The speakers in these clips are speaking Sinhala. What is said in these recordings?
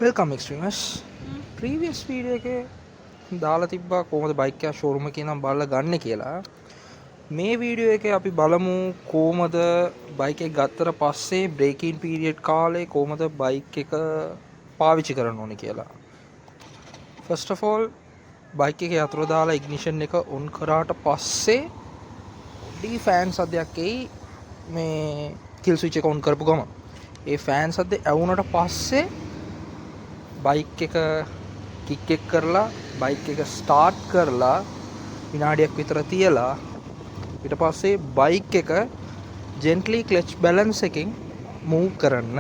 වෙල්කම් එක්ස්ට්‍රීමර්ස්. ප්‍රීවියස් වීඩියෝ එකේ දාලා තිබ්බා කොහොමද බයික් එක ෂෝරූම් එකේ නම් බලලා ගන්න කියලා. මේ වීඩියෝ එකේ අපි බලමු කොහොමද බයික් එක ගත්තට පස්සේ බ්‍රේකින් පීරියඩ් කාලේ කොහොමද බයික් එක පාවිච්චි කරන්න ඕනේ කියලා. ෆස්ට් ඔෆ් ඕල් බයික් එකේ යතුරු දාලා ඉග්නිෂන් එක ඔන් කරාට පස්සේ ඩී ෆෑන් සද්දයක් එයි මේ කිල් ස්විච් එක ඔන් කරපු ගමන්. ඒ ෆෑන් සද්ද ඇවුනට පස්සේ බයික් එක කික් එක කරලා බයික් එක ස්ටාර්ට් කරලා විනාඩියක් විතර තියලා ඊට පස්සේ බයික් එක ජෙන්ට්ලි ක්ලච් බැලන්ස් එකෙන් මූව් කරන්න.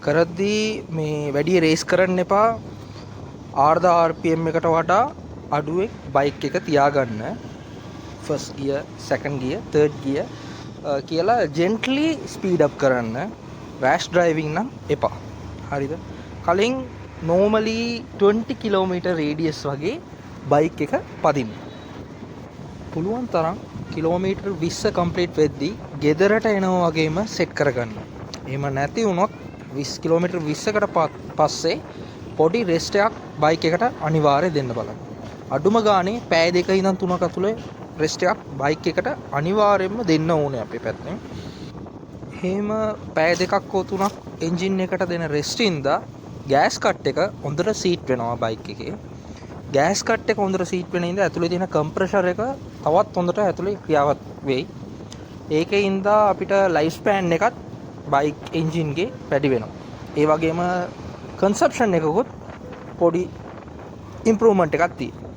කරද්දී මේ වැඩි රේස් කරන්න එපා. 4000 rpm එකට වඩා අඩුවෙන් බයික් එක තියාගන්න. First gear, second gear, third gear කියලා ජෙන්ට්ලි ස්පීඩ් අප් කරන්න. රෑෂ් ඩ්‍රයිවිං නම් එපා. හරිද? කලින් නෝමලි 20 කිලෝමීටර් රේඩියස් වගේ බයික් එක පදින්න. පුළුවන් තරම් කිලෝමීටර් 20 කම්ප්ලීට් වෙද්දී ගෙදරට එනවා වගේම සෙට් කරගන්න. එහෙම නැති වුණොත් 20 කිලෝමීටර් 20කට පස්සේ පොඩි රෙස්ට් එකක් බයික් එකට අනිවාර්යයෙන් දෙන්න බලන්න. අඩුම ගානේ පැය දෙක ඉඳන් 3ක ඇතුලේ රෙස්ට් එකක් බයික් එකට අනිවාර්යයෙන්ම දෙන්න ඕනේ අපේ පැත්තෙන්. එහෙම පැය දෙකක් හෝ 3ක් එන්ජින් එකට දෙන රෙස්ට් ඉඳලා ගෑස් කට් එක හොඳට සීට් වෙනවා බයික් එකේ. ගෑස් කට් එක හොඳට සීට් වෙන ඉඳලා ඇතුලේ තියෙන කම්ප්‍රෙෂර් එක තවත් හොඳට ඇතුලේ ක්‍රියාවත් වෙයි. ඒකේ ඉඳලා අපිට ලයිෆ් ස්පෑන් එකත් බයික් එන්ජින් ගේ වැඩි වෙනවා. ඒ වගේම කන්සප්ෂන් එකකුත් පොඩි ඉම්ප්‍රූව්මන්ට් එකක් තියෙනවා.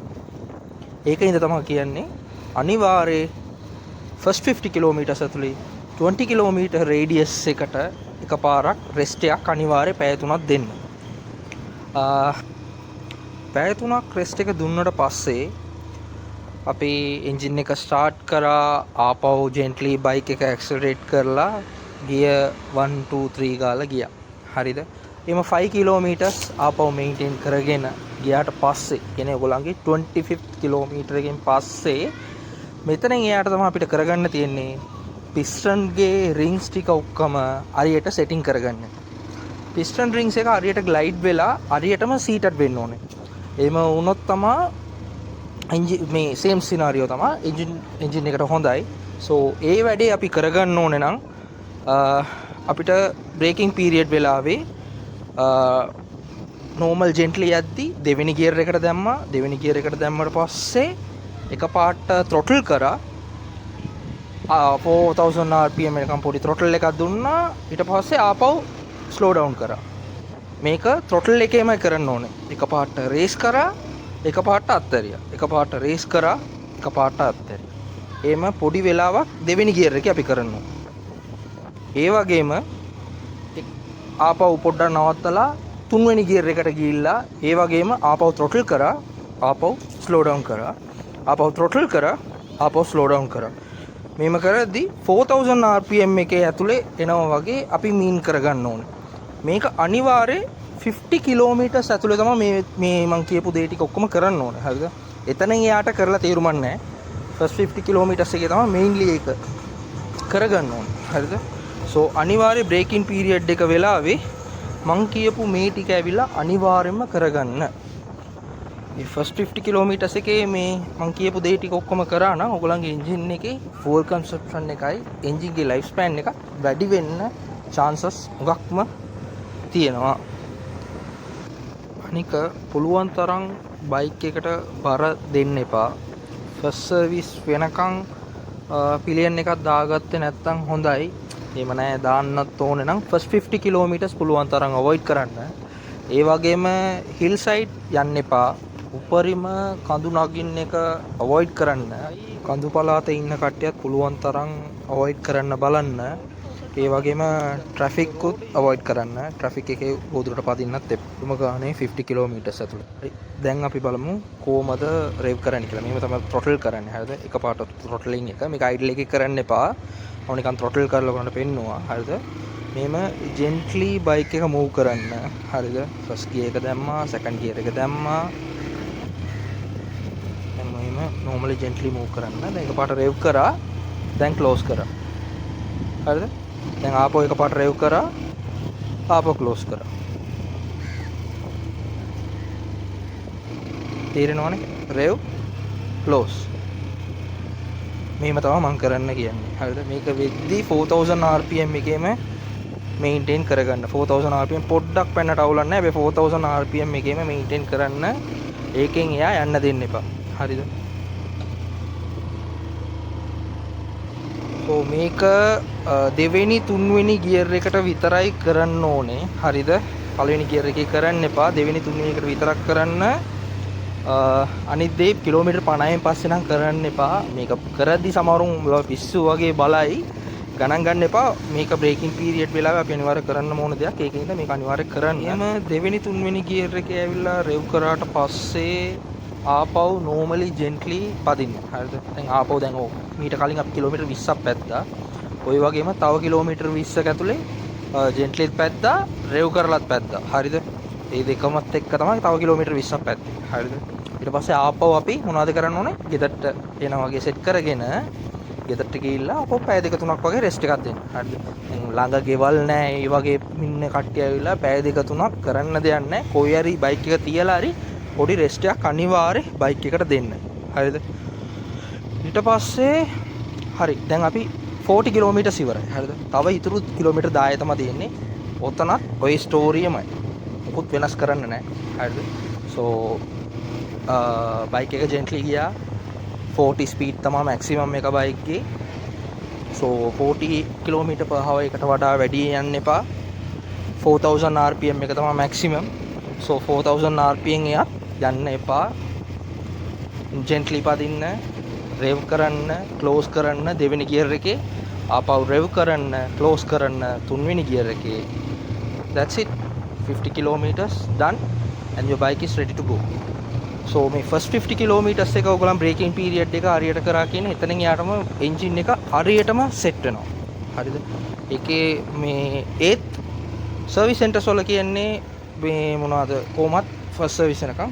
ඒකේ ඉඳලා තමයි කියන්නේ අනිවාර්යයෙන් ෆස්ට් 50 කිලෝමීටර්ස් ඇතුලේ 20 කිලෝමීටර් රේඩියස් එකට එකපාරක් රෙස්ට් එකක් අනිවාර්යයෙන් පැය 3ක් දෙන්න. පැය 3ක් රෙස්ට් එක දුන්නට පස්සේ අපි එන්ජින් එක ස්ටාර්ට් කරා. ආපහු ජෙන්ට්ලි බයික් එක ඇක්සලරේට් කරලා ගියර් 1 2 3 ගාලා ගියා. හරිද? එimhe 5 කිලෝමීටර්ස් ආපහු මේන්ටේන් කරගෙන ගියාට පස්සේ කියන්නේ ඔයගොල්ලන්ගේ 25th කිලෝමීටර් එකෙන් පස්සේ මෙතනින් එයාට තමයි අපිට කරගන්න තියෙන්නේ පිස්ටන් ගේ රින්ග්ස් ටික ඔක්කොම හරියට සෙටින් කරගන්න. පිස්ටන් රින්ග්ස් එක හරියට ග්ලයිඩ් වෙලා හරියටම සීටඩ් වෙන්න ඕනේ. එහෙම වුණොත් තමයි මේ සේම් සිනාරියෝ තමයි එන්ජින් එකට හොඳයි. සෝ ඒ වැඩේ අපි කරගන්න ඕනේ නම් අපිට බ්‍රේකින් පීරියඩ් වෙලාවේ නෝමල් ජෙන්ට්ලි යද්දි දෙවෙනි ගියර් එකට දැම්මා. දෙවෙනි ගියර් එකට දැම්මට පස්සේ එකපාරට throttle කරා. 4000 rpm එකකම් පොඩි throttle එකක් දුන්නා. ඊට පස්සේ ආපහු slow down කරා. මේක throttle එකේමයි කරන්න ඕනේ. එකපාරට රේස් කරා, එකපාරට අත්හැරියා. එකපාරට රේස් කරා, එකපාරට අත්හැරියා. එහෙම පොඩි වෙලාවක් දෙවෙනි ගියර් එකේ අපි කරනවා. ඒ වගේම ආපහු පොඩ්ඩක් නවත්තලා තුන්වෙනි ගියර් එකට ගිහිල්ලා ඒ වගේම ආපහු throttle කරා, ආපහු slow down කරා, ආපහු throttle කරා, ආපහු slow down කරා. මේම කරද්දී 4000 rpm එකේ ඇතුලේ එනවා වගේ අපි මීන් කරගන්න ඕනේ. මේක අනිවාර්යයෙන් 50 කිලෝමීටර්ස් ඇතුලේ තමයි මේ මම කියපු දේ ටික ඔක්කොම කරන්න ඕනේ. හරිද? එතනින් එයාට කරලා තේරුමක් නැහැ. ෆස්ට් 50 කිලෝමීටර්ස් එකේ තමයි මේන්ලි ඒක කරගන්න ඕනේ. හරිද? සෝ අනිවාර්ය බ්‍රේකින් පීරියඩ් එක වෙලාවේ මං කියපු මේ ටික ඇවිල්ලා අනිවාර්යයෙන්ම කරගන්න. මේ ෆස්ට් 50 කිලෝමීටර්ස් එකේ මේ මං කියපු දේ ටික ඔක්කොම කරා නම් ඔයගොල්ලන්ගේ එන්ජින් එකේ ෆුවල් කන්සප්ෂන් එකයි එන්ජින් ගේ ලයිෆ් ස්පෑන් එක වැඩි වෙන්න chances උගක්ම තියෙනවා. අනික පුළුවන් තරම් බයික් එකට බර දෙන්න එපා. ෆස්ට් සර්විස් වෙනකන් පිලියන් එකක් දාගත්තේ නැත්නම් හොඳයි. එහෙම නැහැ දාන්නත් ඕනේ නම් ෆස්ට් 50 කිලෝමීටර්ස් පුළුවන් තරම් අවොයිඩ් කරන්න. ඒ වගේම හිල් සයිඩ් යන්න එපා. උපරිම කඳු නගින්න එක අවොයිඩ් කරන්න. කඳු පළාතේ ඉන්න කට්ටියත් පුළුවන් තරම් අවොයිඩ් කරන්න බලන්න. ඒ වගේම ට්‍රැෆික් උත් අවොයිඩ් කරන්න. ට්‍රැෆික් එකේ උදුරට පදින්නත් එපා. ගානේ 50 කිලෝමීටර්ස් ඇතුළේ. හරි. දැන් අපි බලමු කොහමද රේව් කරන්න කියලා. මේව තමයි throttle කරන්නේ. හරිද? එකපාරට throttling එක. මේක idle එකේ කරන්න එපා. ඕනිකන් throttle කරලා ගන්න පෙන්නවා. හරිද? මේම gently bike එක move කරන්න. හරිද? first gear එක දැම්මා, second gear එක දැම්මා. දැන් මේම normally gently move කරන්න. දැන් එකපාරට rev කරා. දැන් close කරා. හරිද? දැන් ආපහු එකපාරට rev කරා. ආපහු close කරා. තේරෙනවනේ rev close මෙහෙම තමයි මම කරන්න කියන්නේ හරිද මේක වෙද්දි 4000 rpm එකේම මේන්ටේන් කරගන්න 4000 rpm පොඩ්ඩක් පැන්නට අවුලක් නැහැ හැබැයි 4000 rpm එකේම මේන්ටේන් කරන්න ඒකෙන් එයා යන්න දෙන්න එපා හරිද so මේක දෙවෙනි තුන්වෙනි ගියර් එකට විතරයි කරන්න ඕනේ හරිද පළවෙනි ගියර් එකේ කරන්න එපා දෙවෙනි තුන්වෙනි එකට විතරක් කරන්න අනිත් දේ කිලෝමීටර් 50න් පස්සේ නම් කරන්න එපා මේක කරද්දි සමහරුන් පිස්සු වගේ බලයි ගණන් ගන්න එපා මේක බ්‍රේකින් පීරියඩ් වෙලාවේ අපි අනිවාර්ය කරන්න ඕන දෙයක් ඒකින්ද මේක අනිවාර්ය කරන්න. එහෙම දෙවෙනි තුන්වෙනි ගියර් එකේ ඇවිල්ලා රෙව් කරාට පස්සේ ආපහු normally gently පදින්න. හරිද? දැන් ආපහු දැන් ඔව් මීට කලින් අපි කිලෝමීටර් 20ක් පැද්දා. ওই වගේම තව කිලෝමීටර් 20ක ඇතුලේ gently පැද්දා රෙව් කරලත් පැද්දා. හරිද? මේ දෙකමත් එක්ක තමයි තව කිලෝමීටර් 20ක් පැද්දේ. හරිද? ඊට පස්සේ ආපහු අපි මොනවද කරන්න ඕනේ? ගෙදරට එනවා වගේ සෙට් කරගෙන ගෙදරට ගිහිල්ලා අපෝ පැය දෙක තුනක් වගේ රෙස්ට් එකක් දෙන්න. හරිද? ළඟ ගෙවල් නැහැ. ඒ වගේ ඉන්න කට්ටිය ඇවිල්ලා පැය දෙක තුනක් කරන්න දෙයක් නැහැ. කොයි හරි බයික් එක තියලා හරි පොඩි රෙස්ට් එකක් අනිවාර්යෙන් බයික් එකට දෙන්න. හරිද? ඊට පස්සේ හරි. දැන් අපි 40 කිලෝමීටර්ස් ඉවරයි. හරිද? තව ඉතුරු කිලෝමීටර් 10 තමයි තියෙන්නේ. ඔතනත් ওই ස්ටෝරියමයි. මොකුත් වෙනස් කරන්න නැහැ. හරිද? so බයික් එක gently ගියා 40 ස්පීඩ් තමයි මැක්සිමම් එක බයික් එකේ so 40 km/h එකට වඩා වැඩි යන්න එපා 4000 rpm එක තමයි මැක්සිමම් so 4000 rpm එකක් යන්න එපා gently පදින්න rev කරන්න close කරන්න දෙවෙනි ගියර් එකේ ආපහු rev කරන්න close කරන්න තුන්වෙනි ගියර් එකේ that's it 50 kilometers done and your bike is ready to go so මේ first 50 kilometers එක ඔයගොල්ලන් braking period එක හරියට කරා කියන එතනින් යාටම engine එක හරියටම set වෙනවා. හරිද? ඒකේ මේ ඒත් service centers වල කියන්නේ මේ මොනවද කොහොමත් first service එකනකම්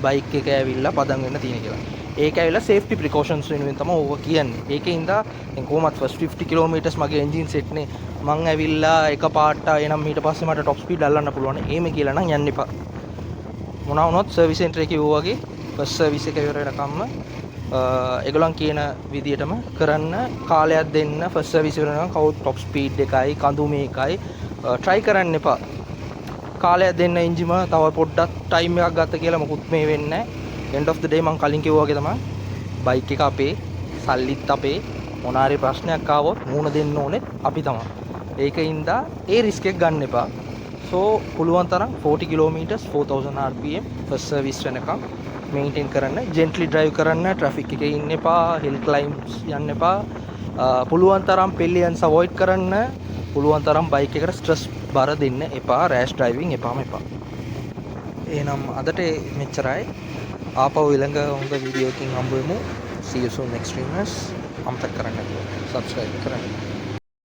bike එක ඇවිල්ලා පදම් වෙන්න තියෙන කියලා. ඒක ඇවිල්ලා safety precautions වෙනුවෙන් තමයි ඕක කියන්නේ. ඒකෙන්ද දැන් කොහොමත් first 50 kilometers මගේ engine set නේ මං ඇවිල්ලා එක පාට එනම් ඊට පස්සේ මට top speed අල්ලන්න පුළුවන්. එහෙම කියලා නම් යන්න එපා. මොනවා වුණොත් සර්විස් සෙන්ටර් එකේ වෝ වගේ ෆස්ට් සර්විස් එක ඉවර වෙනකම්ම ඒගොල්ලන් කියන විදියටම කරන්න කාලයක් දෙන්න ෆස්ට් සර්විස් ඉවර වෙනකම් කවුත් টොප් ස්පීඩ් එකයි කඳු මේකයි try කරන්න එපා කාලයක් දෙන්න එන්ජිම තව පොඩ්ඩක් ටයිම් එකක් ගත්ත කියලා මොකුත් මේ වෙන්නේ නැහැ end of the day මම කලින් කිව්වා වගේ තමයි බයික් එක අපේ සල්ලිත් අපේ මොනාරි ප්‍රශ්නයක් ආවොත් මුණ දෙන්න ඕනේ අපි තමයි ඒකින්ද ඒ රිස්ක් එක ගන්න එපා so පුළුවන් තරම් 40 kilometers 4000 rpm first service වෙනකම් maintain කරන්න gently drive කරන්න traffic එකේ ඉන්න එපා hill climbs යන්න එපා පුළුවන් තරම් pillions avoid කරන්න පුළුවන් තරම් bike එකට stress බර දෙන්න එපා rash driving එපාම එපා එහෙනම් අදට මෙච්චරයි ආපහු ඊළඟ හොඳ වීඩියෝ එකකින් හම්බ වෙමු see you soon next streamers අමතක කරන්න නැතුව subscribe කරන්න